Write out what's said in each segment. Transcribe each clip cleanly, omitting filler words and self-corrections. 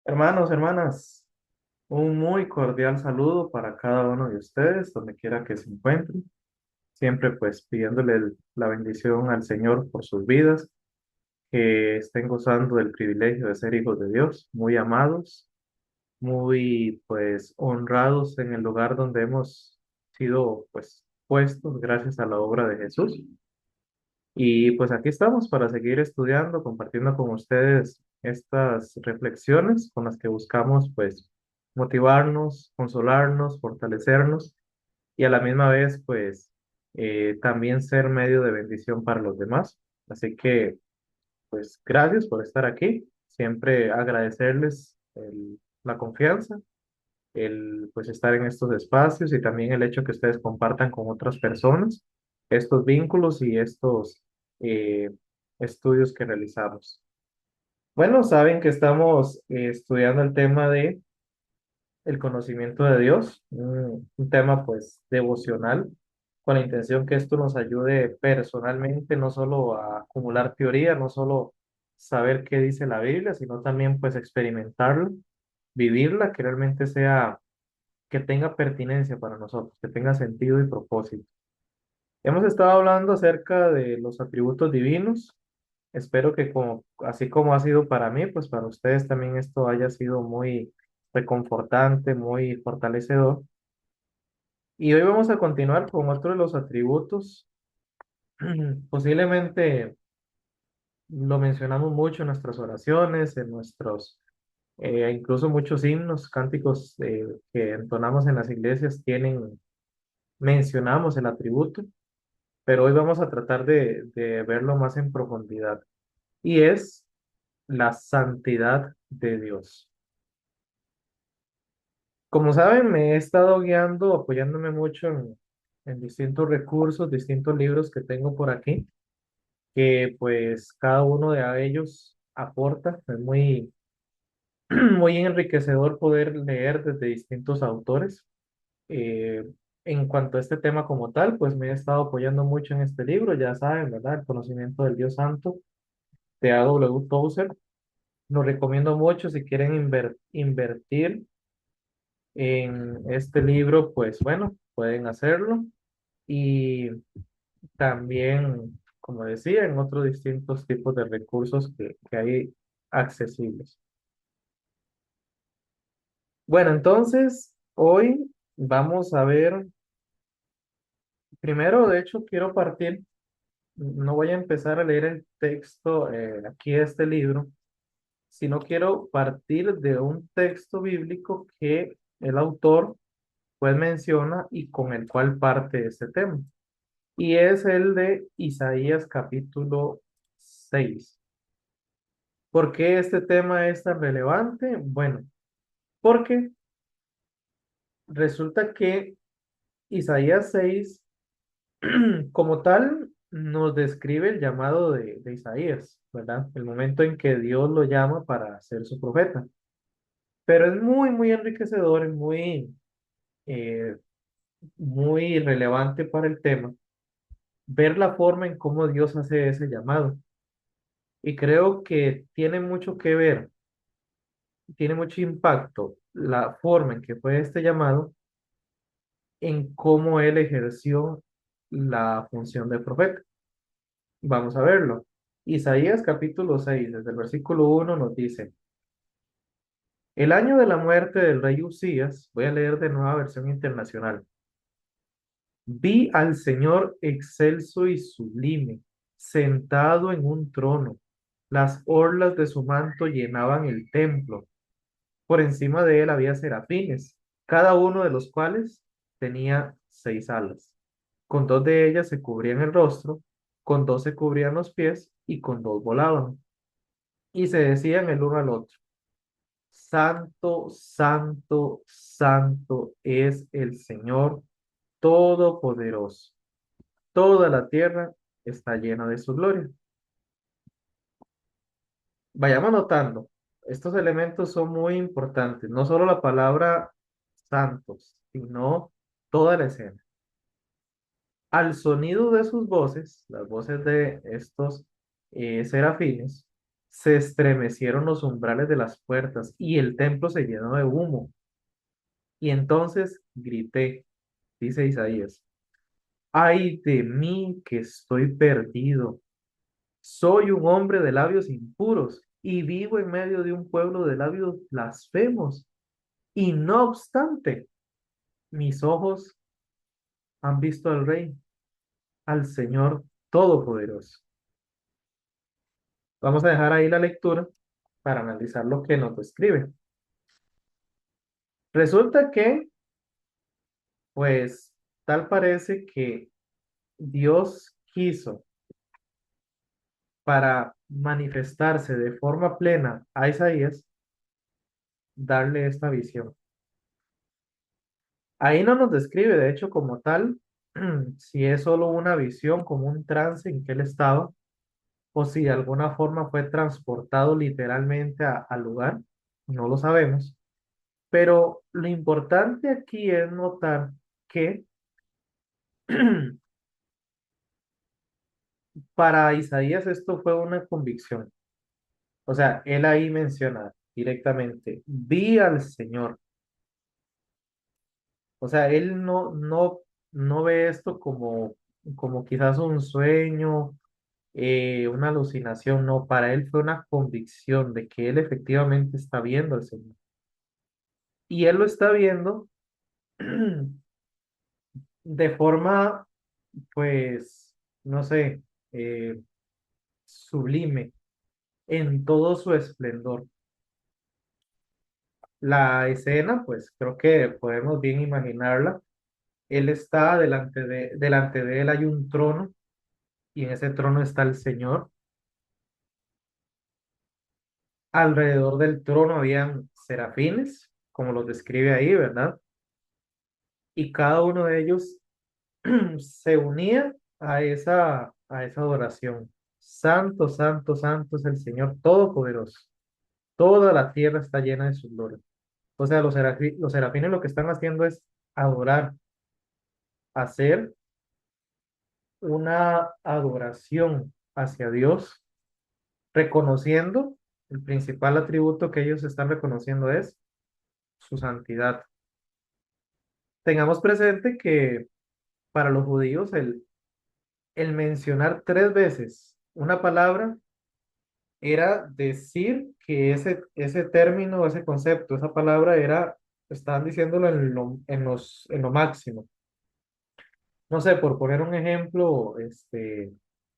Hermanos, hermanas, un muy cordial saludo para cada uno de ustedes, donde quiera que se encuentren. Siempre pues pidiéndole la bendición al Señor por sus vidas, que estén gozando del privilegio de ser hijos de Dios, muy amados, muy pues honrados en el lugar donde hemos sido pues puestos gracias a la obra de Jesús. Y pues aquí estamos para seguir estudiando, compartiendo con ustedes estas reflexiones con las que buscamos pues motivarnos, consolarnos, fortalecernos y a la misma vez pues también ser medio de bendición para los demás. Así que pues gracias por estar aquí. Siempre agradecerles la confianza, el pues estar en estos espacios y también el hecho que ustedes compartan con otras personas estos vínculos y estos eh, estudios que realizamos. Bueno, saben que estamos estudiando el tema de el conocimiento de Dios, un tema pues devocional, con la intención que esto nos ayude personalmente, no solo a acumular teoría, no solo saber qué dice la Biblia, sino también pues experimentarlo, vivirla, que realmente sea que tenga pertinencia para nosotros, que tenga sentido y propósito. Hemos estado hablando acerca de los atributos divinos. Espero que como, así como ha sido para mí, pues para ustedes también esto haya sido muy reconfortante, muy fortalecedor. Y hoy vamos a continuar con otro de los atributos. Posiblemente lo mencionamos mucho en nuestras oraciones, en nuestros, incluso muchos himnos, cánticos que entonamos en las iglesias mencionamos el atributo, pero hoy vamos a tratar de verlo más en profundidad y es la santidad de Dios. Como saben, me he estado guiando, apoyándome mucho en distintos recursos, distintos libros que tengo por aquí, que pues cada uno de ellos aporta. Es muy, muy enriquecedor poder leer desde distintos autores. Eh, en cuanto a este tema como tal, pues me he estado apoyando mucho en este libro, ya saben, ¿verdad? El conocimiento del Dios Santo de A. W. Tozer. Lo recomiendo mucho si quieren invertir en este libro, pues bueno, pueden hacerlo. Y también, como decía, en otros distintos tipos de recursos que hay accesibles. Bueno, entonces, hoy vamos a ver, primero, de hecho, quiero partir, no voy a empezar a leer el texto aquí de este libro, sino quiero partir de un texto bíblico que el autor pues menciona y con el cual parte este tema. Y es el de Isaías capítulo 6. ¿Por qué este tema es tan relevante? Bueno, porque resulta que Isaías 6 como tal nos describe el llamado de Isaías, ¿verdad? El momento en que Dios lo llama para ser su profeta. Pero es muy, muy enriquecedor, es eh, muy relevante para el tema ver la forma en cómo Dios hace ese llamado. Y creo que tiene mucho que ver, tiene mucho impacto la forma en que fue este llamado en cómo él ejerció la función de profeta. Vamos a verlo. Isaías capítulo 6 desde el versículo 1 nos dice, el año de la muerte del rey Usías, voy a leer de nueva versión internacional, vi al Señor excelso y sublime, sentado en un trono. Las orlas de su manto llenaban el templo. Por encima de él había serafines, cada uno de los cuales tenía 6 alas. Con dos de ellas se cubrían el rostro, con dos se cubrían los pies y con dos volaban. Y se decían el uno al otro, Santo, Santo, Santo es el Señor Todopoderoso. Toda la tierra está llena de su gloria. Vayamos notando, estos elementos son muy importantes, no solo la palabra santos, sino toda la escena. Al sonido de sus voces, las voces de estos serafines, se estremecieron los umbrales de las puertas y el templo se llenó de humo. Y entonces grité, dice Isaías, ay de mí que estoy perdido. Soy un hombre de labios impuros y vivo en medio de un pueblo de labios blasfemos. Y no obstante, mis ojos han visto al Rey, al Señor Todopoderoso. Vamos a dejar ahí la lectura para analizar lo que nos describe. Resulta que, pues, tal parece que Dios quiso para manifestarse de forma plena a Isaías, darle esta visión. Ahí no nos describe, de hecho, como tal, si es solo una visión, como un trance en que él estaba, o si de alguna forma fue transportado literalmente al lugar, no lo sabemos. Pero lo importante aquí es notar que para Isaías esto fue una convicción. O sea, él ahí menciona directamente, vi al Señor. O sea, él no ve esto como quizás un sueño, una alucinación, no, para él fue una convicción de que él efectivamente está viendo al Señor. Y él lo está viendo de forma, pues, no sé, eh, sublime, en todo su esplendor. La escena, pues creo que podemos bien imaginarla. Él está delante de él hay un trono y en ese trono está el Señor. Alrededor del trono habían serafines, como los describe ahí, ¿verdad? Y cada uno de ellos se unía a esa adoración. Santo, santo, santo es el Señor Todopoderoso. Toda la tierra está llena de su gloria. O sea, los serafines lo que están haciendo es adorar, hacer una adoración hacia Dios, reconociendo el principal atributo que ellos están reconociendo es su santidad. Tengamos presente que para los judíos el mencionar tres veces una palabra era decir que ese término, ese concepto, esa palabra era, estaban diciéndolo en lo máximo. No sé, por poner un ejemplo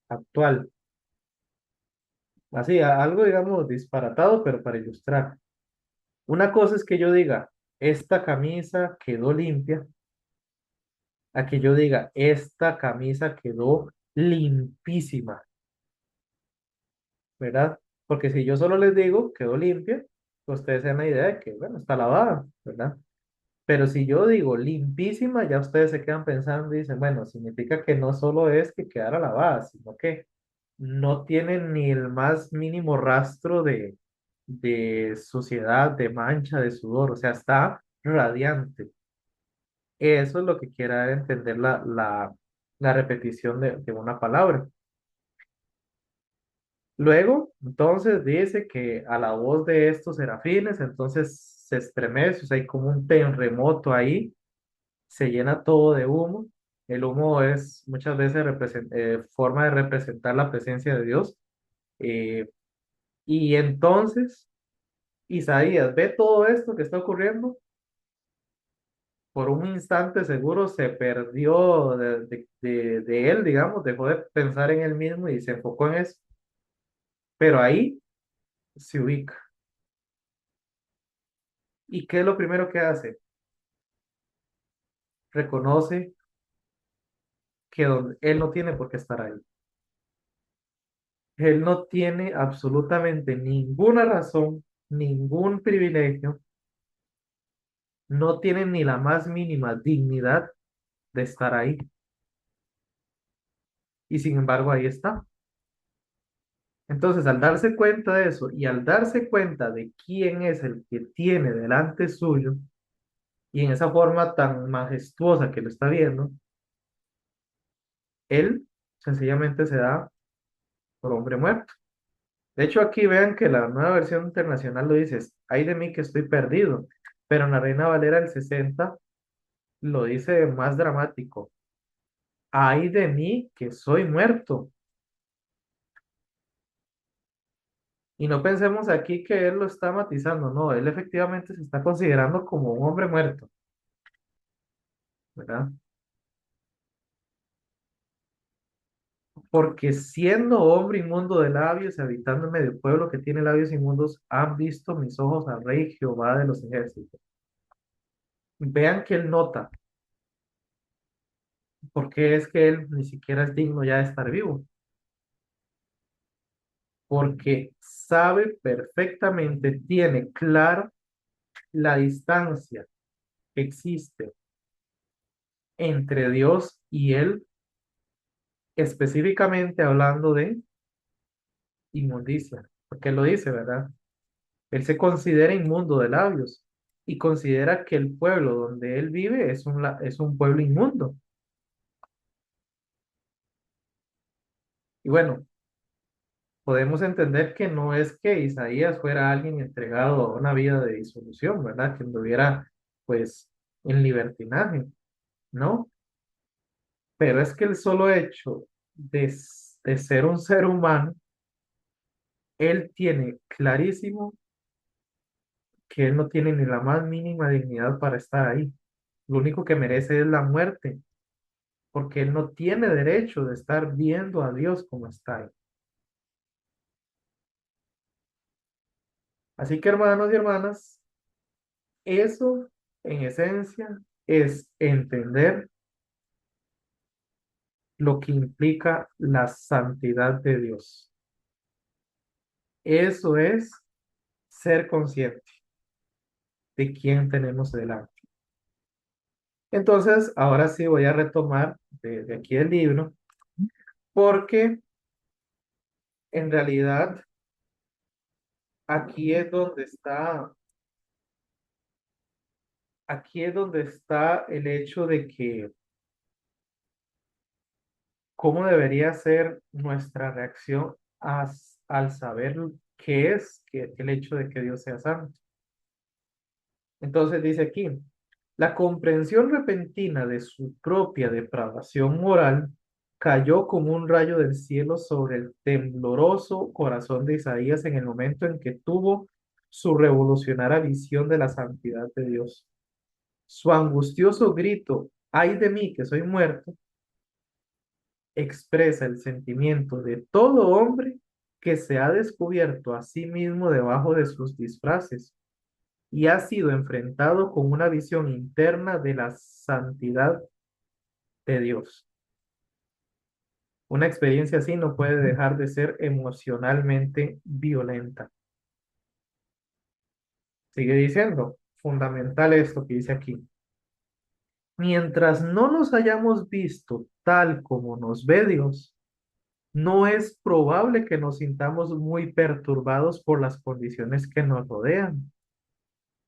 actual, así, algo digamos disparatado, pero para ilustrar. Una cosa es que yo diga, esta camisa quedó limpia, a que yo diga, esta camisa quedó limpísima, ¿verdad? Porque si yo solo les digo, quedó limpia, pues ustedes se dan la idea de que, bueno, está lavada, ¿verdad? Pero si yo digo limpísima, ya ustedes se quedan pensando y dicen, bueno, significa que no solo es que quedara lavada, sino que no tiene ni el más mínimo rastro de suciedad, de mancha, de sudor, o sea, está radiante. Eso es lo que quiere dar a entender la repetición de una palabra. Luego, entonces dice que a la voz de estos serafines, entonces se estremece, o sea, hay como un terremoto ahí, se llena todo de humo. El humo es muchas veces forma de representar la presencia de Dios. eh, y entonces Isaías ve todo esto que está ocurriendo, por un instante seguro se perdió de él, digamos, dejó de pensar en él mismo y se enfocó en eso, pero ahí se ubica. ¿Y qué es lo primero que hace? Reconoce que él no tiene por qué estar ahí. Él no tiene absolutamente ninguna razón, ningún privilegio, no tiene ni la más mínima dignidad de estar ahí. Y sin embargo, ahí está. Entonces, al darse cuenta de eso y al darse cuenta de quién es el que tiene delante suyo, y en esa forma tan majestuosa que lo está viendo, él sencillamente se da por hombre muerto. De hecho, aquí vean que la nueva versión internacional lo dice, ay de mí que estoy perdido, pero en la Reina Valera del 60 lo dice más dramático, ay de mí que soy muerto. Y no pensemos aquí que él lo está matizando, no, él efectivamente se está considerando como un hombre muerto, ¿verdad? Porque siendo hombre inmundo de labios, habitando en medio pueblo que tiene labios inmundos, han visto mis ojos al Rey Jehová de los ejércitos. Vean que él nota, porque es que él ni siquiera es digno ya de estar vivo, porque sabe perfectamente, tiene clara la distancia que existe entre Dios y él, específicamente hablando de inmundicia, porque él lo dice, ¿verdad? Él se considera inmundo de labios y considera que el pueblo donde él vive es un pueblo inmundo. Y bueno, podemos entender que no es que Isaías fuera alguien entregado a una vida de disolución, ¿verdad? Que anduviera pues en libertinaje, ¿no? Pero es que el solo hecho de ser un ser humano, él tiene clarísimo que él no tiene ni la más mínima dignidad para estar ahí. Lo único que merece es la muerte, porque él no tiene derecho de estar viendo a Dios como está ahí. Así que hermanos y hermanas, eso en esencia es entender lo que implica la santidad de Dios. Eso es ser consciente de quién tenemos delante. Entonces, ahora sí voy a retomar de aquí el libro, porque en realidad aquí es donde está, aquí es donde está el hecho de que cómo debería ser nuestra reacción al saber qué es el hecho de que Dios sea santo. Entonces dice aquí, la comprensión repentina de su propia depravación moral cayó como un rayo del cielo sobre el tembloroso corazón de Isaías en el momento en que tuvo su revolucionaria visión de la santidad de Dios. Su angustioso grito, ay de mí que soy muerto, expresa el sentimiento de todo hombre que se ha descubierto a sí mismo debajo de sus disfraces y ha sido enfrentado con una visión interna de la santidad de Dios. Una experiencia así no puede dejar de ser emocionalmente violenta. Sigue diciendo, fundamental esto que dice aquí. Mientras no nos hayamos visto tal como nos ve Dios, no es probable que nos sintamos muy perturbados por las condiciones que nos rodean,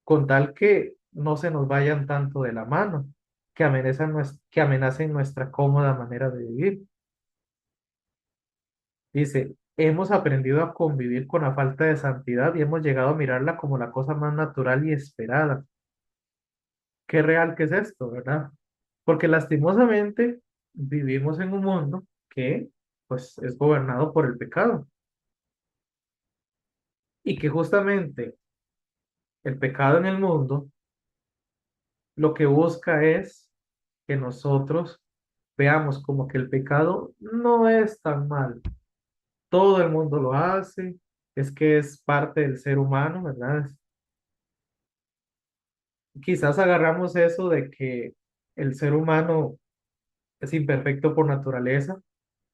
con tal que no se nos vayan tanto de la mano, que amenacen nuestra cómoda manera de vivir. Dice, hemos aprendido a convivir con la falta de santidad y hemos llegado a mirarla como la cosa más natural y esperada. Qué real que es esto, ¿verdad? Porque lastimosamente vivimos en un mundo que pues es gobernado por el pecado y que justamente el pecado en el mundo lo que busca es que nosotros veamos como que el pecado no es tan mal. Todo el mundo lo hace, es que es parte del ser humano, ¿verdad? Quizás agarramos eso de que el ser humano es imperfecto por naturaleza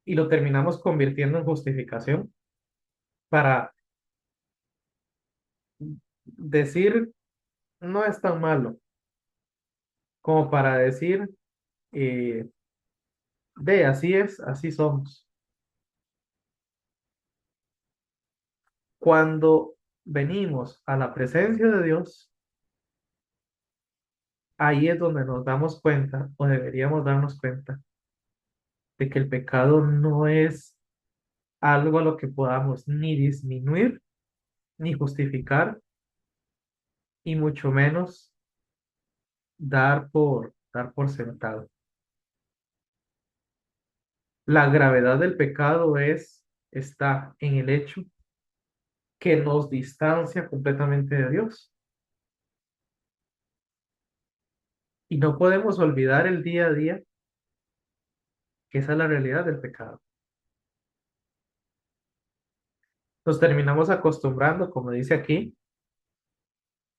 y lo terminamos convirtiendo en justificación para decir no es tan malo, como para decir eh, de así es, así somos. Cuando venimos a la presencia de Dios, ahí es donde nos damos cuenta, o deberíamos darnos cuenta, de que el pecado no es algo a lo que podamos ni disminuir, ni justificar, y mucho menos dar por sentado. La gravedad del pecado está en el hecho que nos distancia completamente de Dios. Y no podemos olvidar el día a día que esa es la realidad del pecado. Nos terminamos acostumbrando, como dice aquí,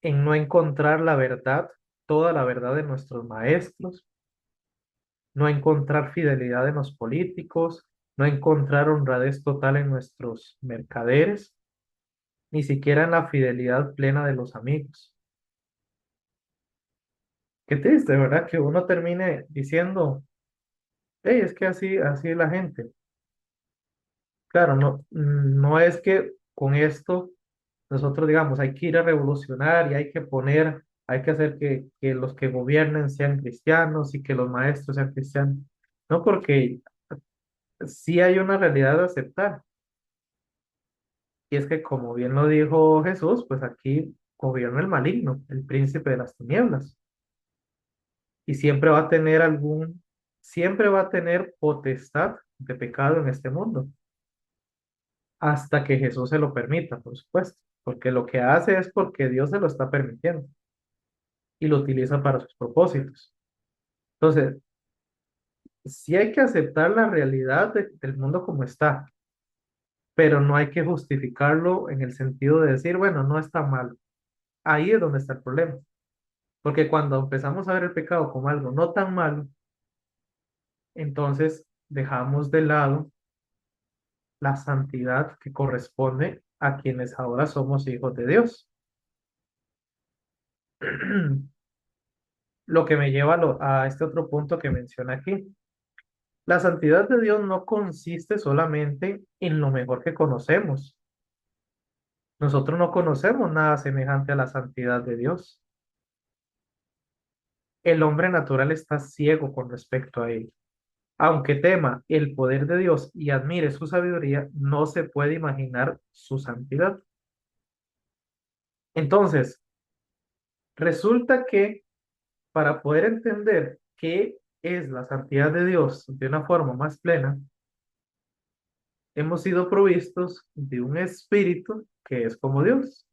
en no encontrar la verdad, toda la verdad de nuestros maestros, no encontrar fidelidad en los políticos, no encontrar honradez total en nuestros mercaderes, ni siquiera en la fidelidad plena de los amigos. Qué triste, ¿verdad? Que uno termine diciendo, hey, es que así es la gente. Claro, no, no es que con esto nosotros digamos, hay que ir a revolucionar y hay que hacer que los que gobiernen sean cristianos y que los maestros sean cristianos. No, porque sí hay una realidad de aceptar. Y es que como bien lo dijo Jesús, pues aquí gobierna el maligno, el príncipe de las tinieblas. Y siempre va a tener potestad de pecado en este mundo, hasta que Jesús se lo permita, por supuesto. Porque lo que hace es porque Dios se lo está permitiendo y lo utiliza para sus propósitos. Entonces, sí hay que aceptar la realidad del mundo como está, pero no hay que justificarlo en el sentido de decir, bueno, no está mal. Ahí es donde está el problema. Porque cuando empezamos a ver el pecado como algo no tan malo, entonces dejamos de lado la santidad que corresponde a quienes ahora somos hijos de Dios. Lo que me lleva a este otro punto que menciona aquí. La santidad de Dios no consiste solamente en lo mejor que conocemos. Nosotros no conocemos nada semejante a la santidad de Dios. El hombre natural está ciego con respecto a él. Aunque tema el poder de Dios y admire su sabiduría, no se puede imaginar su santidad. Entonces, resulta que para poder entender qué es la santidad de Dios de una forma más plena, hemos sido provistos de un espíritu que es como Dios,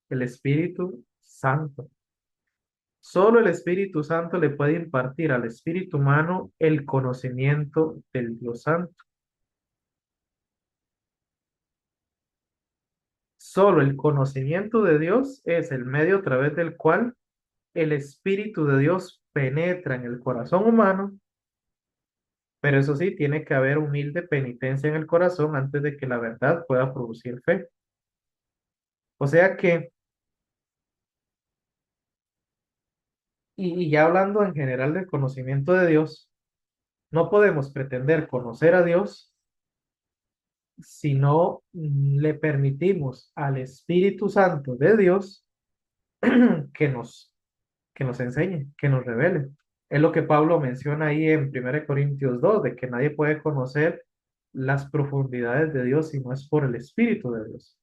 el Espíritu Santo. Solo el Espíritu Santo le puede impartir al espíritu humano el conocimiento del Dios Santo. Solo el conocimiento de Dios es el medio a través del cual el Espíritu de Dios penetra en el corazón humano, pero eso sí, tiene que haber humilde penitencia en el corazón antes de que la verdad pueda producir fe. O sea que, y ya hablando en general del conocimiento de Dios, no podemos pretender conocer a Dios si no le permitimos al Espíritu Santo de Dios que nos, que nos enseñe, que nos revele. Es lo que Pablo menciona ahí en 1 Corintios 2 de que nadie puede conocer las profundidades de Dios si no es por el Espíritu de Dios.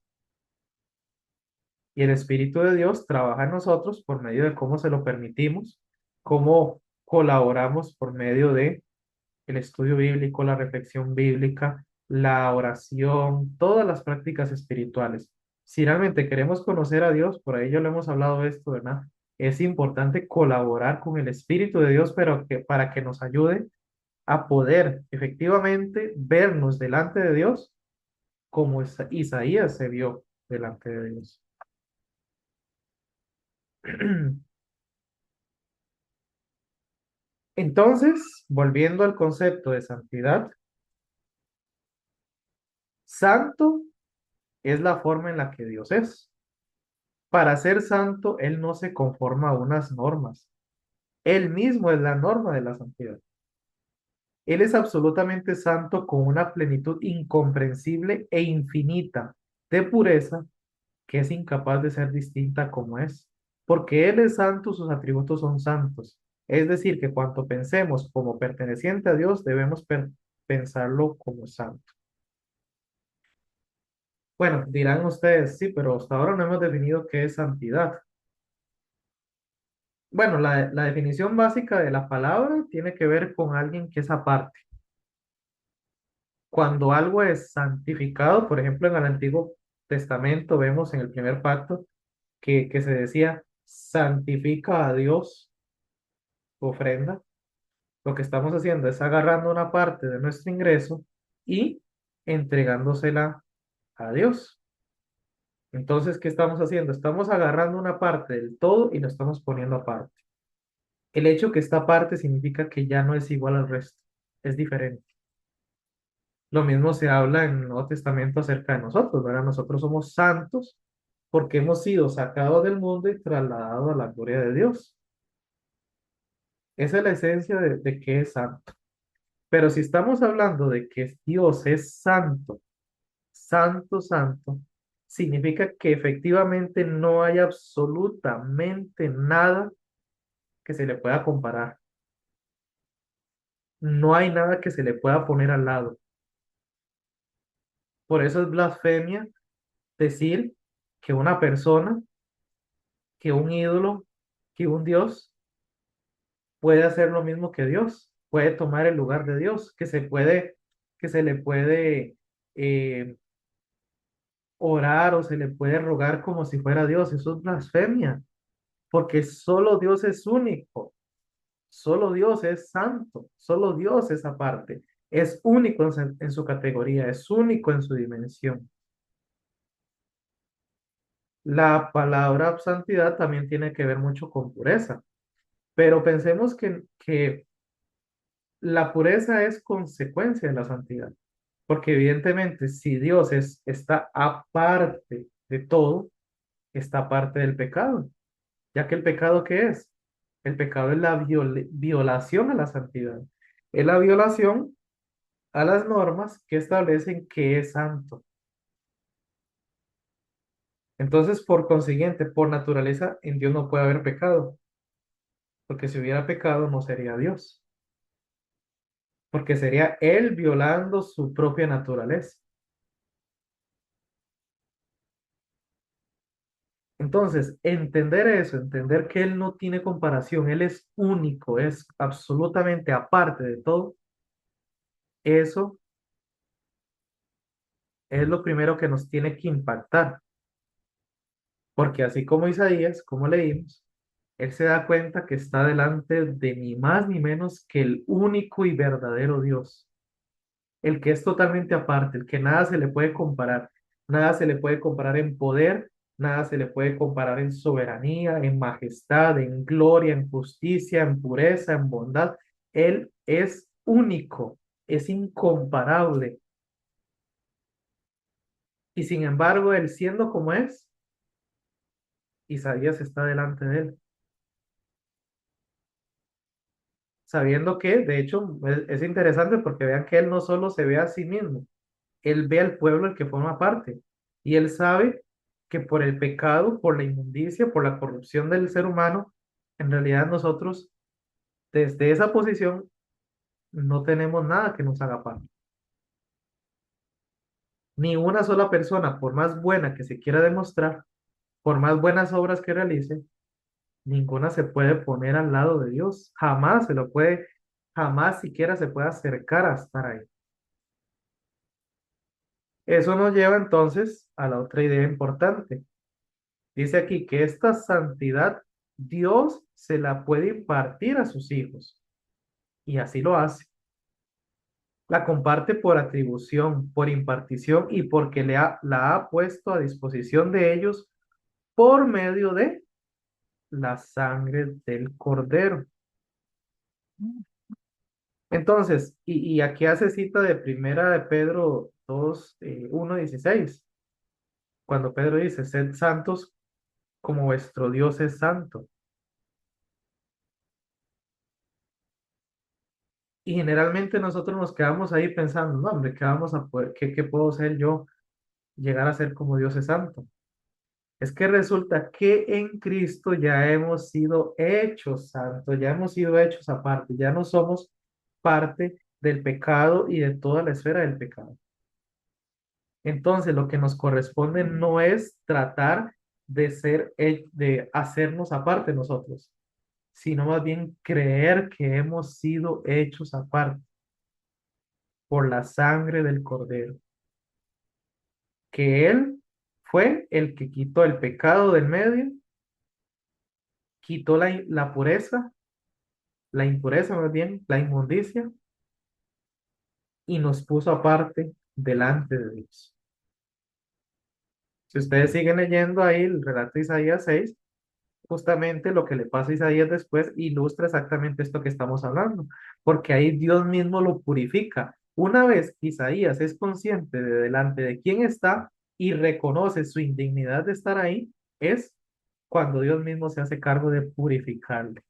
Y el Espíritu de Dios trabaja en nosotros por medio de cómo se lo permitimos, cómo colaboramos por medio de el estudio bíblico, la reflexión bíblica, la oración, todas las prácticas espirituales. Si realmente queremos conocer a Dios, por ahí ya lo hemos hablado de esto, ¿verdad? Es importante colaborar con el Espíritu de Dios, pero que, para que nos ayude a poder efectivamente vernos delante de Dios como Isaías se vio delante de Dios. Entonces, volviendo al concepto de santidad, santo es la forma en la que Dios es. Para ser santo, Él no se conforma a unas normas. Él mismo es la norma de la santidad. Él es absolutamente santo con una plenitud incomprensible e infinita de pureza que es incapaz de ser distinta como es. Porque Él es santo, sus atributos son santos. Es decir, que cuanto pensemos como perteneciente a Dios, debemos pensarlo como santo. Bueno, dirán ustedes, sí, pero hasta ahora no hemos definido qué es santidad. Bueno, la definición básica de la palabra tiene que ver con alguien que es aparte. Cuando algo es santificado, por ejemplo, en el Antiguo Testamento vemos en el primer pacto que se decía, santifica a Dios, tu ofrenda. Lo que estamos haciendo es agarrando una parte de nuestro ingreso y entregándosela a Dios. Entonces, ¿qué estamos haciendo? Estamos agarrando una parte del todo y lo estamos poniendo aparte. El hecho que está aparte significa que ya no es igual al resto, es diferente. Lo mismo se habla en el Nuevo Testamento acerca de nosotros, ¿verdad? Nosotros somos santos porque hemos sido sacados del mundo y trasladados a la gloria de Dios. Esa es la esencia de qué es santo. Pero si estamos hablando de que Dios es santo, santo, santo, significa que efectivamente no hay absolutamente nada que se le pueda comparar. No hay nada que se le pueda poner al lado. Por eso es blasfemia decir que una persona, que un ídolo, que un Dios puede hacer lo mismo que Dios, puede tomar el lugar de Dios, que se le puede eh, orar o se le puede rogar como si fuera Dios. Eso es blasfemia, porque solo Dios es único, solo Dios es santo, solo Dios es aparte, es único en su categoría, es único en su dimensión. La palabra santidad también tiene que ver mucho con pureza, pero pensemos que la pureza es consecuencia de la santidad, porque evidentemente si Dios está aparte de todo, está aparte del pecado, ya que el pecado ¿qué es? El pecado es la violación a la santidad, es la violación a las normas que establecen que es santo. Entonces, por consiguiente, por naturaleza, en Dios no puede haber pecado, porque si hubiera pecado no sería Dios, porque sería Él violando su propia naturaleza. Entonces, entender eso, entender que Él no tiene comparación, Él es único, es absolutamente aparte de todo, eso es lo primero que nos tiene que impactar, porque así como Isaías, como leímos, Él se da cuenta que está delante de ni más ni menos que el único y verdadero Dios, el que es totalmente aparte, el que nada se le puede comparar, nada se le puede comparar en poder, nada se le puede comparar en soberanía, en majestad, en gloria, en justicia, en pureza, en bondad. Él es único, es incomparable. Y sin embargo, él siendo como es, Isaías está delante de él, sabiendo que, de hecho, es interesante porque vean que él no solo se ve a sí mismo, él ve al pueblo el que forma parte y él sabe que por el pecado, por la inmundicia, por la corrupción del ser humano, en realidad nosotros desde esa posición no tenemos nada que nos haga parte. Ni una sola persona, por más buena que se quiera demostrar, por más buenas obras que realice, ninguna se puede poner al lado de Dios. Jamás se lo puede, jamás siquiera se puede acercar a estar ahí. Eso nos lleva entonces a la otra idea importante. Dice aquí que esta santidad Dios se la puede impartir a sus hijos y así lo hace. La comparte por atribución, por impartición y porque la ha puesto a disposición de ellos por medio de la sangre del cordero. Entonces, y aquí hace cita de primera de Pedro 2, 1:16, cuando Pedro dice, sed santos como vuestro Dios es santo. Y generalmente nosotros nos quedamos ahí pensando, no, hombre, ¿qué vamos a poder, qué puedo ser yo, llegar a ser como Dios es santo? Es que resulta que en Cristo ya hemos sido hechos santos, ya hemos sido hechos aparte, ya no somos parte del pecado y de toda la esfera del pecado. Entonces, lo que nos corresponde no es tratar de hacernos aparte nosotros, sino más bien creer que hemos sido hechos aparte por la sangre del Cordero, que Él fue el que quitó el pecado del medio, quitó la pureza, la impureza más bien, la inmundicia, y nos puso aparte delante de Dios. Si ustedes siguen leyendo ahí el relato de Isaías 6, justamente lo que le pasa a Isaías después ilustra exactamente esto que estamos hablando, porque ahí Dios mismo lo purifica. Una vez que Isaías es consciente de delante de quién está y reconoce su indignidad de estar ahí, es cuando Dios mismo se hace cargo de purificarle.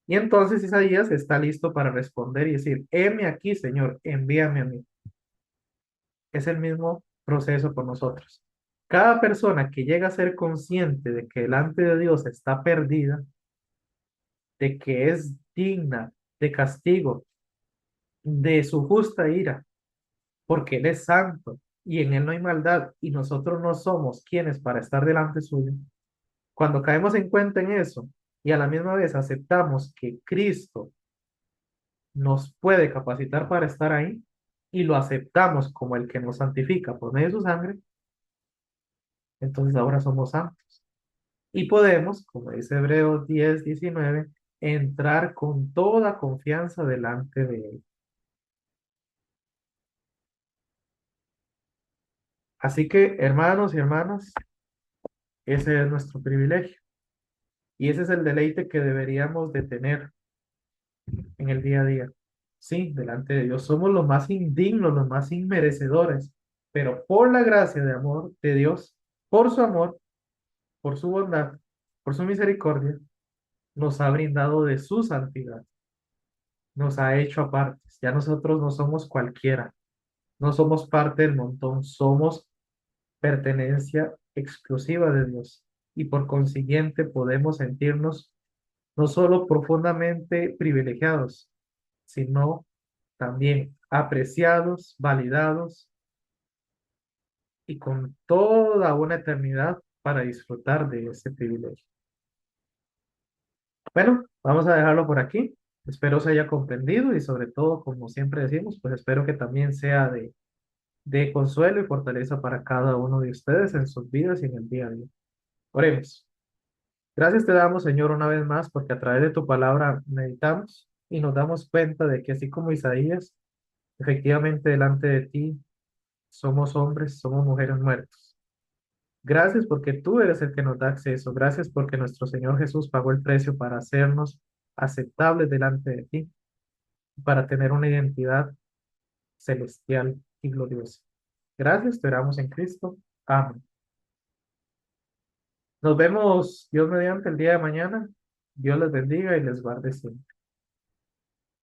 Y entonces Isaías está listo para responder y decir, heme aquí, Señor, envíame a mí. Es el mismo proceso con nosotros. Cada persona que llega a ser consciente de que delante de Dios está perdida, de que es digna de castigo, de su justa ira, porque Él es santo y en Él no hay maldad y nosotros no somos quienes para estar delante suyo. Cuando caemos en cuenta en eso y a la misma vez aceptamos que Cristo nos puede capacitar para estar ahí y lo aceptamos como el que nos santifica por medio de su sangre, entonces ahora somos santos. Y podemos, como dice Hebreos 10:19, entrar con toda confianza delante de Él. Así que, hermanos y hermanas, ese es nuestro privilegio. Y ese es el deleite que deberíamos de tener en el día a día. Sí, delante de Dios somos los más indignos, los más inmerecedores, pero por la gracia de amor de Dios, por su amor, por su bondad, por su misericordia, nos ha brindado de su santidad, nos ha hecho apartes. Ya nosotros no somos cualquiera, no somos parte del montón, somos pertenencia exclusiva de Dios y por consiguiente podemos sentirnos no solo profundamente privilegiados, sino también apreciados, validados y con toda una eternidad para disfrutar de ese privilegio. Bueno, vamos a dejarlo por aquí. Espero se haya comprendido y sobre todo, como siempre decimos, pues espero que también sea de consuelo y fortaleza para cada uno de ustedes en sus vidas y en el día a día. Oremos. Gracias te damos, Señor, una vez más, porque a través de tu palabra meditamos y nos damos cuenta de que así como Isaías, efectivamente delante de ti somos hombres, somos mujeres muertos. Gracias porque tú eres el que nos da acceso. Gracias porque nuestro Señor Jesús pagó el precio para hacernos aceptables delante de ti, para tener una identidad celestial y gloriosa. Gracias, te oramos en Cristo. Amén. Nos vemos, Dios mediante, el día de mañana. Dios les bendiga y les guarde siempre.